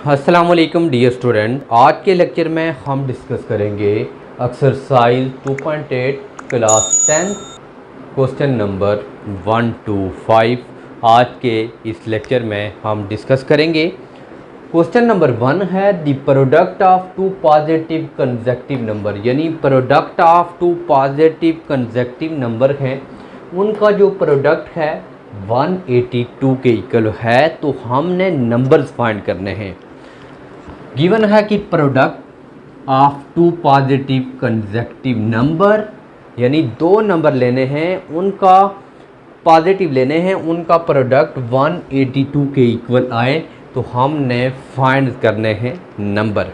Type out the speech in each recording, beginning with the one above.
अस्सलामुअलैकुम dear student, आज के लेक्चर में हम डिस्कस करेंगे exercise 2.8 class 10 question number 1 to 5। आज के इस लेक्चर में हम डिस्कस करेंगे। क्वेश्चन नंबर 1 है the product of two positive consecutive number, यानी product of two positive consecutive number हैं, उनका जो प्रोडक्ट है 182 के इक्वल है। तो हमने नंबर्स फाइंड करने हैं। गिवन है कि product of two positive consecutive number, यानी दो नंबर लेने हैं, उनका पॉजिटिव लेने हैं, उनका प्रोडक्ट 182 के इक्वल आए तो हमने फाइंड करने हैं नंबर।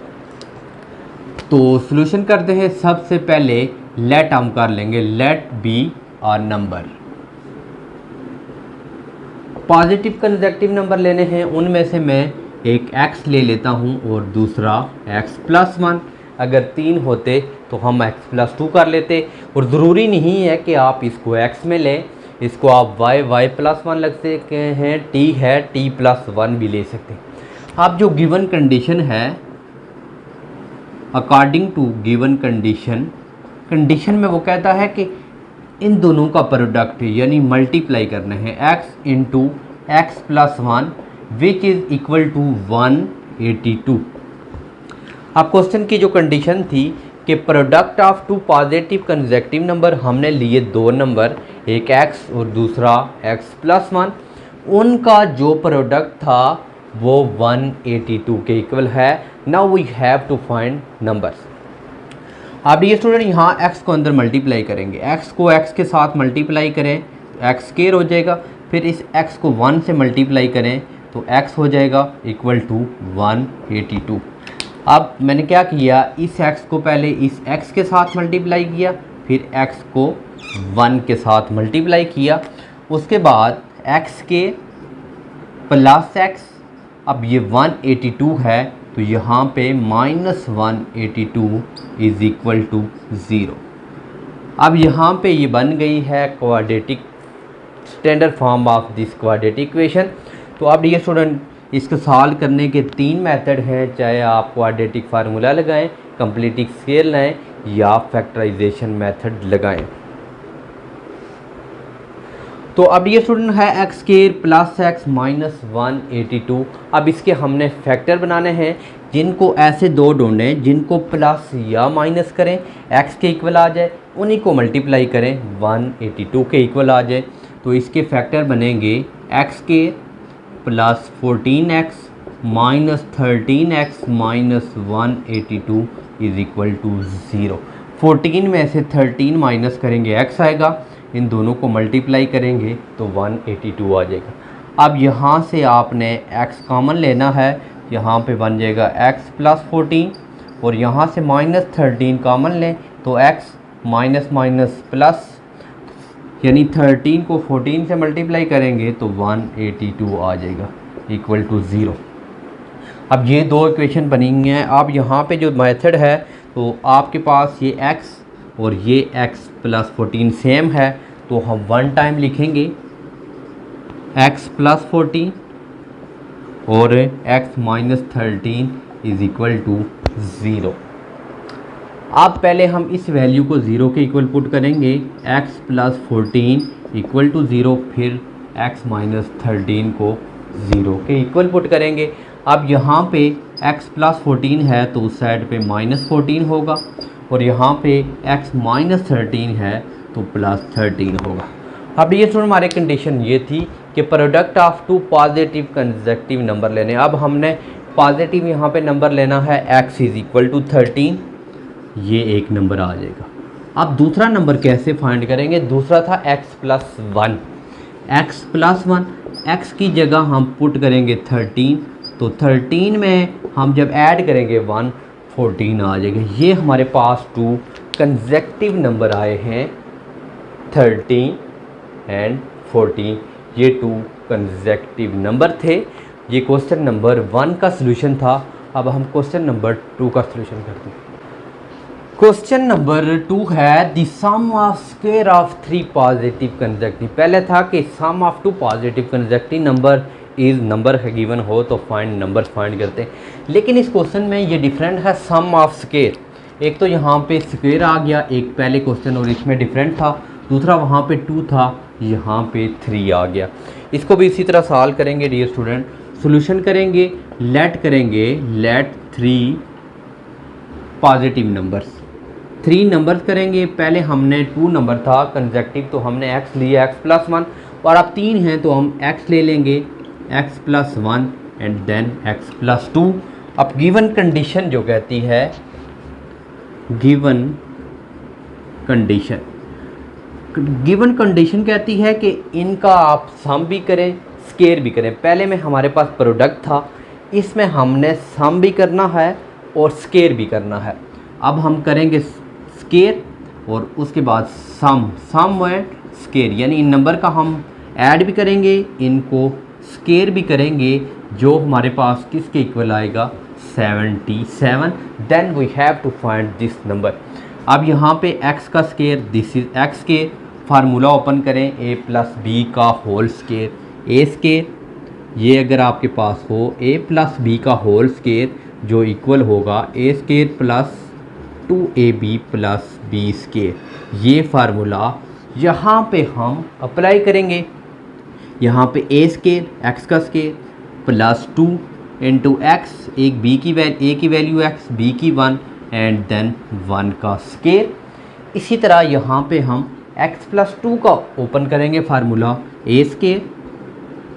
तो सॉल्यूशन करते हैं। सबसे पहले लेट हम कर लेंगे, let be our number. Positive consecutive number लेने हैं, उनमें से मैं एक x ले लेता हूं और दूसरा x+1। अगर 3 होते तो हम x+2 कर लेते, और ज़रूरी नहीं है कि आप इसको x में लें, इसको आप y+1 लग सकते हैं, t है t+1 भी ले सकते हैं। अब जो गिवन कंडीशन है, अकॉर्डिंग टू गिवन कंडीशन में वो कहता है कि इन दोनों का प्रोडक्ट यानी मल्टीप्लाई करना है x into x+1 which is equal to 182। अब क्वेश्चन की जो कंडीशन थी कि product of two positive consecutive number, हमने लिए दो नंबर, एक x और दूसरा x+1, उनका जो प्रोडक्ट था वो 182 के इक्वल है। Now we have to find numbers. अब ये स्टूडेंट यहाँ x को अंदर मल्टीप्लाई करेंगे, x को x के साथ मल्टीप्लाई करें x स्क्वायर हो जाएगा, फिर इस x को 1 से मल्टीप्लाई करें तो x हो जाएगा इक्वल टू 182। अब मैंने क्या किया, इस x को पहले इस x के साथ मल्टीप्लाई किया, फिर x को 1 के साथ मल्टीप्लाई किया, उसके बाद x के प्लस x। अब ये 182 है तो यहाँ पे -182 इज़ इक्वल टू 0। अब यहाँ पे ये बन गई है quadratic standard form of this quadratic equation. तो अब ये स्टूडेंट इसको सॉल्व करने के 3 मेथड हैं, चाहे आप क्वाड्रेटिक फार्मूला लगाएं, कंप्लीटिंग स्केल लाएं या फैक्टराइजेशन मेथड लगाएं। तो अब ये स्टूडेंट है x square plus x minus 182। अब इसके हमने फैक्टर बनाने हैं, जिनको ऐसे दो ढूंढें जिनको प्लस या माइनस करें x के इक्वल आ जाए, उन्हीं को मल्टीप्लाई करें 182 के इक्वल आ जाए। तो इसके फैक्टर बनेंगे x square plus 14x minus 13x minus 182 is equal to 0। 14 में से 13 माइनस करेंगे x आएगा, इन दोनों को मल्टीप्लाई करेंगे तो 182 आ जाएगा। अब यहाँ से आपने x कॉमन लेना है, यहाँ पे बन जाएगा x प्लस 14, और यहाँ से माइनस 13 कॉमन लें तो x माइनस माइनस प्लस, यानी 13 को 14 से मल्टीप्लाई करेंगे तो 182 आ जाएगा इक्वल टू 0। अब ये दो इक्वेशन बनी हुई हैं। अब यहाँ पे जो मेथड है, तो आपके पास ये x और ये x प्लस 14 सेम है, तो हम 1 टाइम लिखेंगे x प्लस 14 और x minus 13 is equal to 0। अब पहले हम इस वैल्यू को 0 के इक्वल पुट करेंगे, x प्लस 14 इक्वल टू 0, फिर x माइनस 13 को 0 के इक्वल पुट करेंगे। अब यहाँ पे x प्लस 14 है तो उस साइड पे माइनस 14 होगा, और यहाँ पे x माइनस 13 है तो प्लस 13 होगा। अब ये सुन, हमारे कंडीशन ये थी कि product of two positive consecutive number लेने। अब हमने पॉजिटिव यहाँ पे नंबर लेना है, x इज़ इक्वल टू 13, ये एक नंबर आ जाएगा। अब दूसरा नंबर कैसे फाइंड करेंगे, दूसरा था x+1। x+1, x की जगह हम पुट करेंगे 13, तो 13 में हम जब ऐड करेंगे 1, 14 आ जाएगा। ये हमारे पास टू कंसेक्टिव नंबर आए हैं, 13 एंड 14, ये टू कंसेक्टिव नंबर थे। ये क्वेश्चन नंबर 1 का सलूशन था। अब हम क्वेश्चन नंबर 2 का सलूशन करते हैं। क्वेश्चन नंबर 2 है the sum of square of 3 positive consecutive. पहले था कि sum of 2 positive consecutive number is number given हो तो फाइंड नंबर्स फाइंड करते हैं, लेकिन इस क्वेश्चन में ये डिफरेंट है सम ऑफ स्केयर। एक तो यहाँ पे स्क्वेयर आ गया एक पहले क्वेश्चन और इसमें डिफरेंट था, दूसरा वहाँ पे 2 था, यहाँ पे 3 आ गया। इसको भी इसी तरह सॉल्व करेंगे डियर स्टूडेंट, सॉल्यूशन करेंगे, लेट 3 पॉजिटिव नंबर्स, 3 नंबर्स करेंगे। पहले हमने 2 नंबर था कंसेक्टिव तो हमने x लिया x+1, और अब 3 हैं तो हम x ले लेंगे x+1 एंड देन x+2। अब गिवन कंडीशन जो कहती है, गिवन कंडीशन कहती है कि इनका आप सम भी करें स्केयर भी करें। पहले में हमारे पास प्रोडक्ट था, इसमें हमने सम भी करना है और स्केयर भी करना है। अब हम करेंगे स्केयर और उसके बाद सम एंड स्केयर, यानी इन नंबर का हम ऐड भी करेंगे, इनको स्केयर भी करेंगे, जो हमारे पास किसके इक्वल आएगा 77। Then we have to find this number. अब यहाँ पे x का square, this is x square, formula open करें a+b का होल स्केयर, a स्केयर, ये अगर आपके पास हो a+b का होल स्केयर जो इक्वल होगा a square plus 2ab plus b square, ये फार्मूला यहाँ पे हम अप्लाई करेंगे। यहाँ पे a स्केयर x का स्केयर प्लस 2 इंटू x, एक b की वैल्यू, a की वैल्यू x, b की 1 एंड देन 1 का स्केयर। इसी तरह यहाँ पे हम x+2 का ओपन करेंगे formula, a square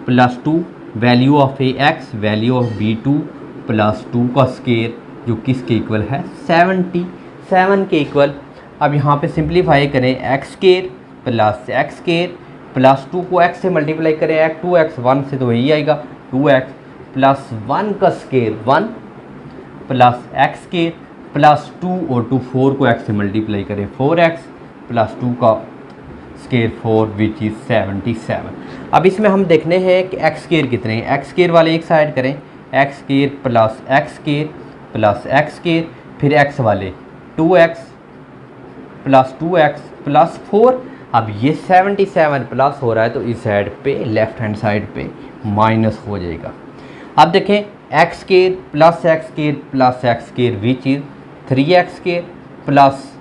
plus 2 value of A x, value of b2 plus 2 का स्केयर जो किसके इक्वल है 77 के इक्वल। अब यहाँ पे सिंप्लीफाई करें x square plus x square plus 2 को x से मल्टीप्लाई करें, 2x 1 से तो यही आएगा 2x प्लस 1 का square 1 plus x square plus 2 और 2 4 को x से मल्टीप्लाई करें 4x प्लस 2 का स्केयर 4 विच इज़ 77। अब इसमें हम देखने हैं कि x स्केयर कितने हैं। x स्केयर वाले एक साइड करें, x square plus x square plus x square, फिर x वाले 2x प्लस 2x प्लस 4। अब ये 77 प्लस हो रहा है तो इस साइड पे लेफ्ट हैंड साइड पे माइनस हो जाएगा। अब देखें x square plus x square plus x square which is 3x square plus,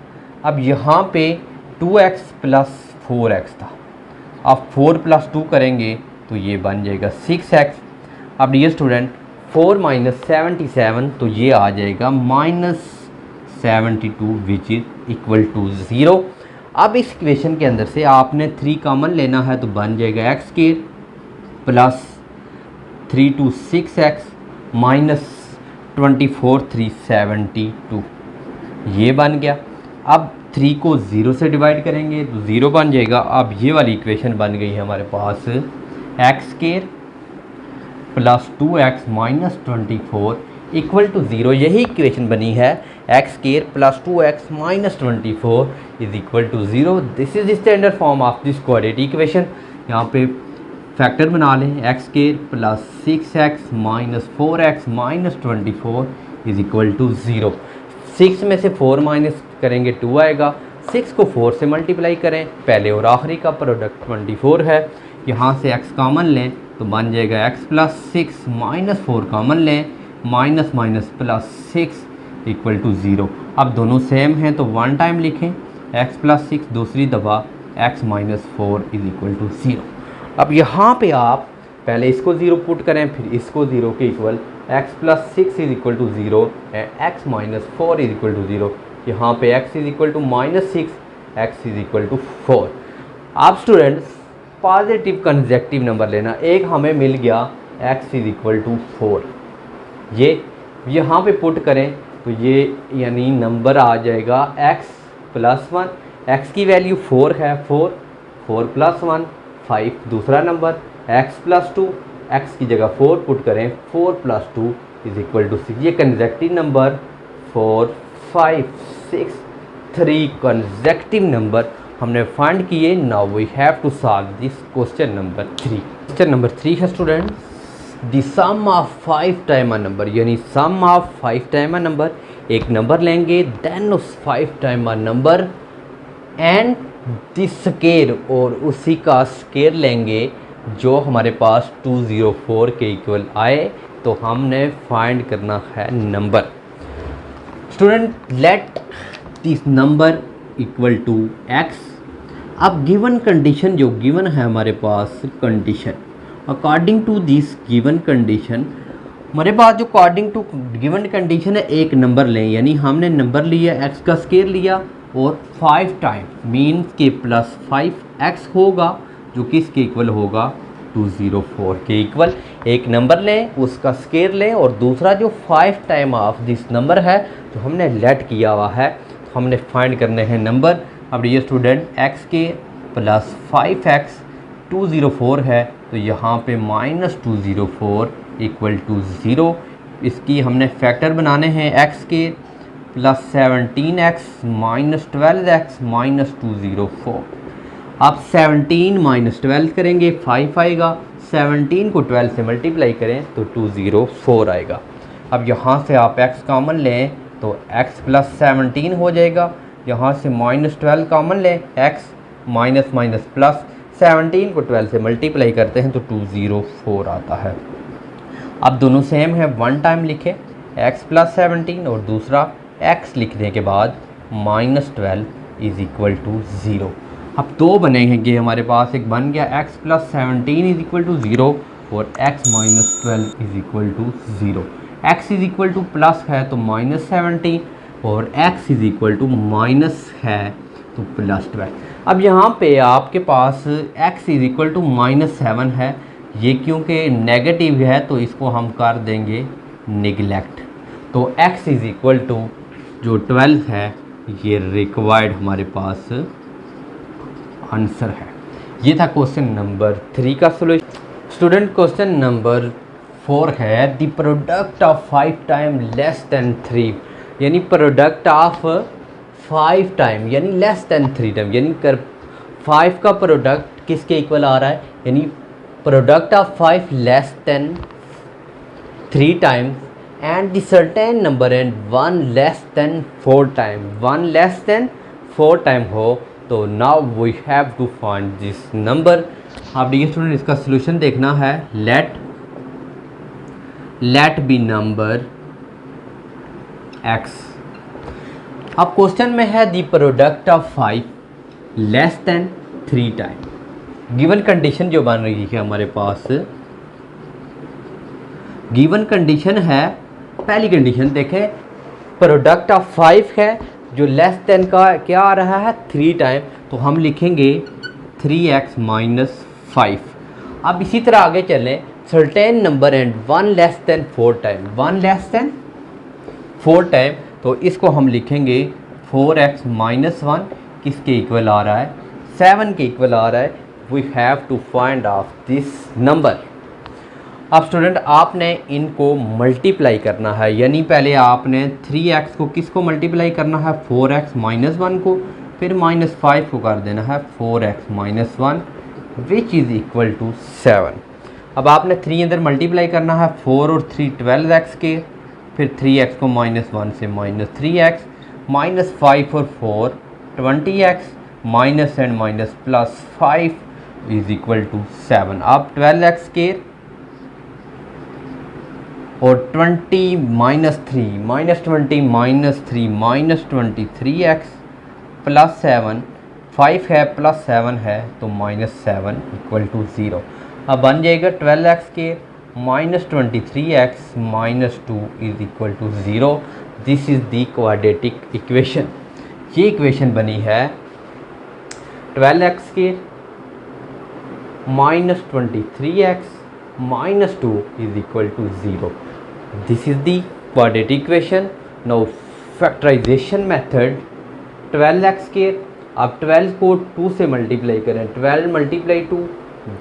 अब यहाँ पे 2x प्लस 4x था, अब 4 प्लस 2 करेंगे तो ये बन जाएगा 6x। अब डियर स्टूडेंट 4 माइनस 77 तो ये आ जाएगा -72 विच इज इक्वल टू 0। अब इस इक्वेशन के अंदर से आपने 3 कॉमन लेना है तो बन जाएगा x square plus 3 to 6x minus 24 372, ये बन गया। अब 3 को 0 से डिवाइड करेंगे तो 0 बन जाएगा। अब ये वाली इक्वेशन बन गई है हमारे पास x square plus 2x minus 24 equal to 0। यही इक्वेशन बनी है x square plus 2x minus 24 is equal to 0। This is the standard form of this quadratic equation. यहाँ पे फैक्टर बना लें, x square plus 6x minus 4x minus 24 is equal to 0। 6 में से 4 minus करेंगे 2 आएगा, 6 को 4 से मल्टीप्लाई करें, पहले और आखिरी का प्रोडक्ट 24 है, यहाँ से x कॉमन लें तो बन जाएगा x प्लस 6 माइनस 4 कॉमन लें, minus minus plus 6 equal to 0। अब दोनों सेम हैं तो 1 टाइम लिखें, x प्लस 6 दूसरी दफ़ा x minus 4 is equal to 0। अब यहाँ पे आप पहले इसको 0 पुट करें, फिर इसको 0 के equal x plus 6 is equal to 0 and x minus 4 is equal to 0। यहाँ पे x is equal to minus 6, x is equal to 4। आप स्टूडेंट्स पॉजिटिव कंसेक्टिव नंबर लेना, एक हमें मिल गया x इज इक्वल टू 4, ये यहाँ पे पुट करें तो ये यानी नंबर आ जाएगा x प्लस 1, x की वैल्यू 4 है, 4 प्लस 1 5, दूसरा नंबर x प्लस 2, x की जगह 4 पुट करें, 4 प्लस 2 इज इक्वल टू 6। ये कंसेक्टिव नंबर 4 5 6 3 कंसेक्टिव नंबर हमने फाइंड किए। Now we have to solve this question number 3। Question number 3 है student, the sum of 5 time a number, यानी sum of 5 time a number, एक number लेंगे then उस 5 time a number and this square और उसी का square लेंगे जो हमारे पास 204 के इक्वल आए तो हमने फाइंड करना है number. Student let this number equal to x। अब गिवन कंडीशन जो गिवन है हमारे पास condition, according to this given condition हमारे पास जो अकॉर्डिंग टू गिवन कंडीशन है एक नंबर लें, यानी हमने नंबर लिया x का स्केयर लिया और 5 टाइम मीन्स के प्लस 5x होगा जो किसके इक्वल होगा 204 के इक्वल। एक नंबर लें उसका स्केयर लें और दूसरा जो 5 टाइम ऑफ दिस नंबर है जो हमने लेट किया हुआ है तो हमने फाइंड करने हैं नंबर। अब ये स्टूडेंट x के प्लस 5x 204 है तो यहाँ पे -204 इक्वल टू 0। इसकी हमने फैक्टर बनाने हैं x के प्लस 17x -12x -204। आप 17 माइनस 12 करेंगे 5 आएगा, 17 को 12 से मल्टीप्लाई करें तो 204 आएगा। अब यहाँ से आप x कॉमन लें तो x प्लस 17 हो जाएगा, यहाँ से -12 कॉमन लें x माइनस माइनस प्लस 17 को 12 से मल्टीप्लाई करते हैं तो 204 आता है। अब दोनों सेम है, वन टाइम लिखें x प्लस 17 और दूसरा x लिखने के बाद -12 इज़ इक्वल टू 0। अब दो बनेंगे हमारे पास, एक बन गया x plus 17 is equal to 0 और x minus 12 is equal to 0। x is equal to plus है तो -17 और x is equal to minus है तो +12। अब यहाँ पे आपके पास x इज़ इक्वल टू -7 है, ये क्योंकि नेगेटिव है तो इसको हम कर देंगे निगलेक्ट। तो x इज़ इक्वल टू जो 12 है ये रिक्वायर्ड हमारे पास आंसर है। ये था क्वेश्चन नंबर 3 का सोल्यूशन। स्टूडेंट क्वेश्चन नंबर 4 है the product of 5 time less than 3, यानी प्रोडक्ट ऑफ 5 टाइम यानी लेस देन 3 टाइम, यानी 5 का प्रोडक्ट किसके इक्वल आ रहा है, यानी product of 5 less than 3 times and the certain number and 1 less than 4 time, 1 less than 4 time हो तो now we have to find this number. अब ये स्टूडेंट इसका सोल्यूशन देखना है। Let be number x। अब क्वेश्चन में है the product of 5 less than 3 time. Given condition जो बन रही है हमारे पास, गिवन कंडीशन है, पहली कंडीशन देखें प्रोडक्ट ऑफ 5 है जो लेस देन का क्या आ रहा है 3 टाइम, तो हम लिखेंगे 3x माइनस 5। अब इसी तरह आगे चलें, certain number and 1 less than 4 time, 1 less than 4 time तो इसको हम लिखेंगे 4x माइनस 1 किसके इक्वल आ रहा है 7 के इक्वल आ रहा है। We have to find of this number. अब स्टूडेंट आपने इनको मल्टीप्लाई करना है, यानी पहले आपने 3x को किसको मल्टीप्लाई करना है 4x माइनस 1 को, फिर -5 को कर देना है 4x minus 1 which is equal to 7। अब आपने 3 अंदर मल्टीप्लाई करना है 4 और 3 12x के, फिर 3x को -1 से -3x, -5 और 4 20x, minus and minus plus 5 is equal to 7। अब 12x के और 20 -3 -23x प्लस 7, 5 है प्लस 7 है तो -7 इक्वल टू 0। अब बन जाएगा 12x के -23x -2 is equal to 0। This is the quadratic equation. ये इक्वेशन बनी है 12x के -23x -2 is equal to 0. This is the quadratic equation. Now factorization method 12x square, अब 12 को 2 से मल्टीप्लाई करें, 12 मल्टीप्लाई 2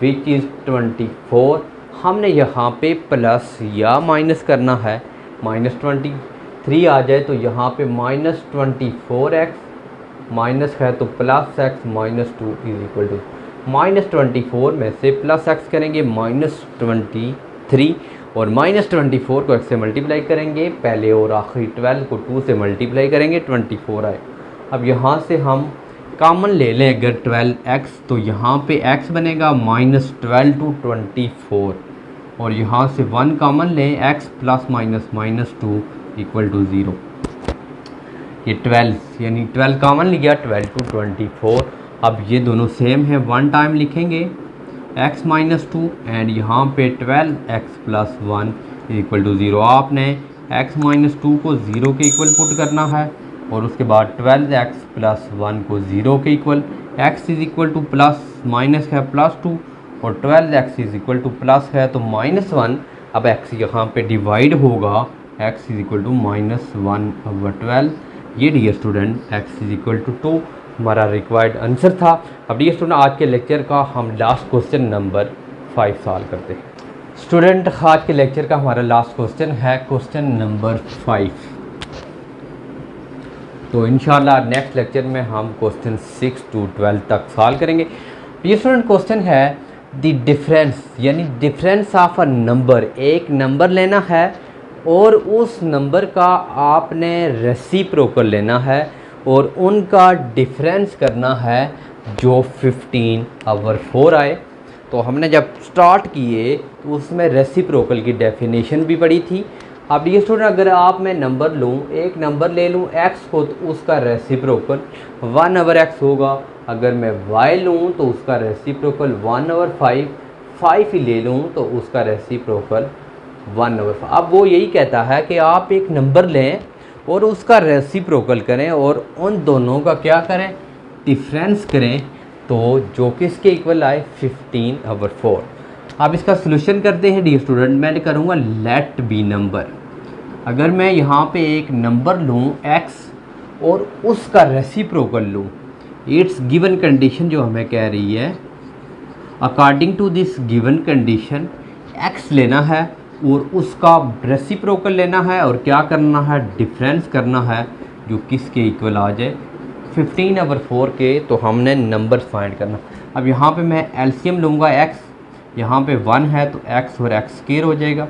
विच इज़ 24। हमने यहाँ पे प्लस या माइनस करना है, -23 आ जाए तो यहाँ पे -24x माइनस है तो plus x -2 is equal to -24 में से प्लस x करेंगे -23 और -24 को x से मल्टीप्लाई करेंगे, पहले और आखिरी 12 को 2 से मल्टीप्लाई करेंगे 24 आए। अब यहाँ से हम कॉमन ले लें अगर 12x तो यहाँ पे x बनेगा -12 to 24 और यहाँ से 1 कॉमन लें x plus minus -2 equal to 0। ये 12 यानी 12 कॉमन लिया 12 to 24। अब ये दोनों सेम है, 1 टाइम लिखेंगे x -2 एंड यहाँ पे 12x प्लस 1 इक्वल टू 0। आपने x -2 को 0 के इक्वल पुट करना है और उसके बाद 12x प्लस 1 को 0 के equal, x is equal to plus minus है +2 और 12x is equal to plus है तो -1। अब x यहाँ पे डिवाइड होगा, x इज़ इक्वल टू -1/12। ये dear student x is equal to 2 हमारा रिक्वायर्ड आंसर था। अब डियर स्टूडेंट आज के लेक्चर का हम लास्ट क्वेश्चन नंबर 5 सॉल्व करते हैं। स्टूडेंट आज के लेक्चर का हमारा लास्ट क्वेश्चन है क्वेश्चन नंबर 5। तो इंशाल्लाह नेक्स्ट लेक्चर में हम क्वेश्चन 6 to 12 तक सॉल्व करेंगे। ये स्टूडेंट क्वेश्चन है द डिफरेंस यानी डिफरेंस ऑफ अ नंबर। एक नंबर लेना है और उस नंबर का आपने रेसिप्रोकल लेना है और उनका डिफरेंस करना है जो 15/4 आए। तो हमने जब स्टार्ट किए तो उसमें रेसिप्रोकल की डेफिनेशन भी पढ़ी थी। अब ये स्टूडेंट अगर आप मैं नंबर लूँ, एक नंबर ले लूँ x को तो उसका रेसिप्रोकल 1/x होगा। अगर मैं y लूँ तो उसका रेसिप्रोकल 1/5, 5 ही ले लूँ तो उसका रेसिप्रोकल 1/5। अब वो यही कहता है कि आप एक नंबर लें और उसका रेसिप्रोकल करें और उन दोनों का क्या करें, डिफरेंस करें, तो जो किसके इक्वल आए 15/4। अब इसका सलूशन करते हैं डियर स्टूडेंट। मैं करूँगा लेट बी नंबर। अगर मैं यहाँ पे एक नंबर लूँ x और उसका रेसिप्रोकल लूँ, इट्स गिवन कंडीशन जो हमें कह रही है according to this given condition x लेना है और उसका रेसिप्रोकल लेना है और क्या करना है, डिफरेंस करना है जो किसके इक्वल आ जाए 15/4 के। तो हमने नंबर फाइंड करना। अब यहाँ पे मैं एलसीएम लूँगा x, यहाँ पे 1 है तो x और x स्क्वायर हो जाएगा।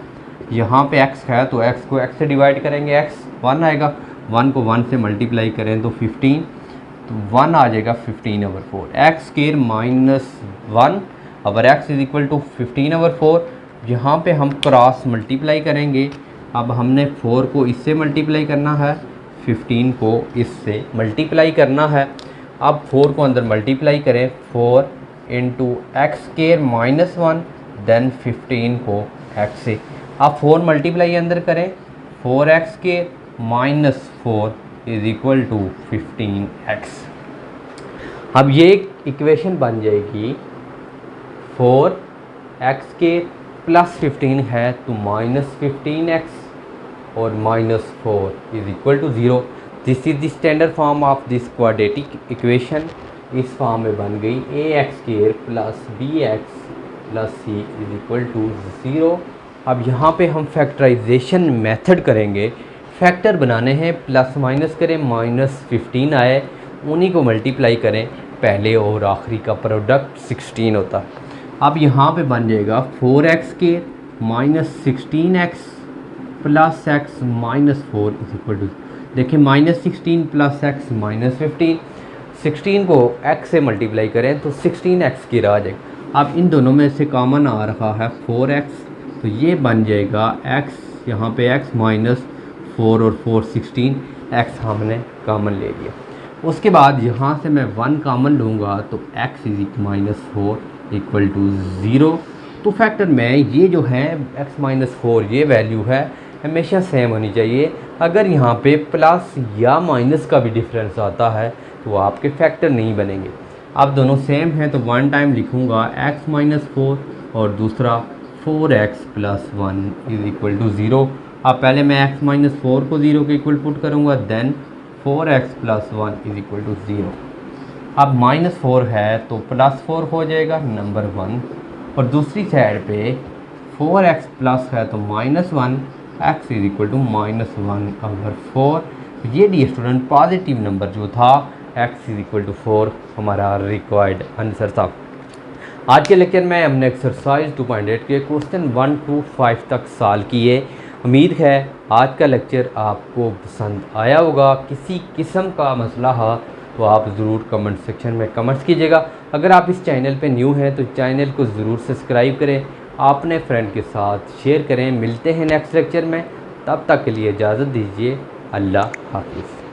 यहाँ पे x है तो x को x से डिवाइड करेंगे, x 1 आएगा, 1 को 1 से मल्टीप्लाई करें तो 15, तो 1 आ जाएगा 15/4। x square -1 our x is equal to 15/4। यहाँ पे हम क्रॉस मल्टीप्लाई करेंगे। अब हमने 4 को इससे मल्टीप्लाई करना है, 15 को इससे मल्टीप्लाई करना है। अब 4 को अंदर मल्टीप्लाई करें, 4 इंटू एक्स स्क्वायर -1 देन 15 को x से। अब 4 मल्टीप्लाई अंदर करें, 4x square -4 is equal to 15x। अब ये इक्वेशन बन जाएगी 4x स्क्वायर प्लस 15 है तो -15x और -4 is equal to 0। This is the standard form of this quadratic equation. इस फॉर्म में बन गई ax² plus bx plus c is equal to 0। अब यहाँ पे हम फैक्टराइजेशन मेथड करेंगे। फैक्टर बनाने हैं, प्लस माइनस करें, -15 आए उन्हीं को मल्टीप्लाई करें, पहले और आखिरी का प्रोडक्ट 16 होता है। अब यहाँ पे बन जाएगा 4x² -16x plus x -4 is equal to, देखिए -16 प्लस x -15, 16 को x से मल्टीप्लाई करें तो 16x की आ जाएगा। अब इन दोनों में से कॉमन आ रहा है 4x, तो ये बन जाएगा x, यहाँ पे x -4 और 4 16, x हमने कॉमन ले लिया। उसके बाद यहाँ से मैं 1 कॉमन लूँगा तो x इज -4 इक्वल टू 0। तो फैक्टर में ये जो है x -4 ये वैल्यू है हमेशा सेम होनी चाहिए। अगर यहाँ पे प्लस या माइनस का भी डिफरेंस आता है तो आपके फैक्टर नहीं बनेंगे। अब दोनों सेम हैं तो 1 टाइम लिखूँगा x -4 और दूसरा 4x plus 1 is equal to 0। अब पहले मैं x -4 को 0 के इक्वल पुट करूँगा, then 4x plus 1 is equal to 0। अब -4 है तो +4 हो जाएगा नंबर 1 और दूसरी साइड पे 4x प्लस है तो -1, x इज इक्वल टू -1/4। ये डी स्टूडेंट पॉजिटिव नंबर जो था x इज इक्वल टू 4 हमारा रिक्वायर्ड आंसर था। आज के लेक्चर में हमने एक्सरसाइज 2.8 के क्वेश्चन 1 to 5 तक सॉल्व किए। उम्मीद है आज का लेक्चर आपको पसंद आया होगा। किसी किस्म का मसला है वो आप ज़रूर कमेंट सेक्शन में कमेंट्स कीजिएगा। अगर आप इस चैनल पे न्यू हैं तो चैनल को ज़रूर सब्सक्राइब करें, अपने फ्रेंड के साथ शेयर करें। मिलते हैं नेक्स्ट लेक्चर में, तब तक के लिए इजाज़त दीजिए। अल्लाह हाफिज़।